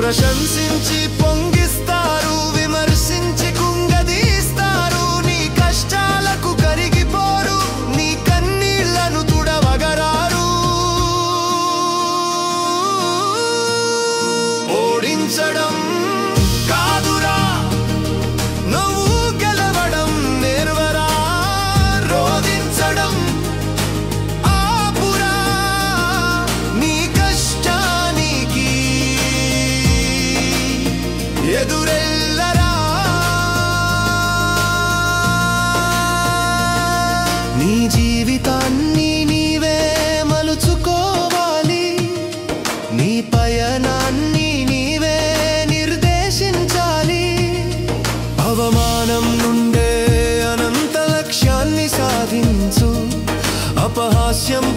ప్రశంసించి పొంగిస్తారు, విమర్శించి కుంగదీస్తారు. నీ కష్టాలకు కరిగిపోరు, నీ కన్నీళ్లను తుడవగరారు. ఓడించడం కాదురా నువ్వు గెలవడం నేర్వరా. రోధించడం ఆపురా నీ కష్టానికి ఎదురెల్లరా. నీ జీవితాన్ని నీవే మలుచుకోవాలి, నీ పయనాన్ని నీవే నిర్దేశించాలి. అవమానం నుండే అనంత లక్ష్యాన్ని సాధించు, అపహాస్యం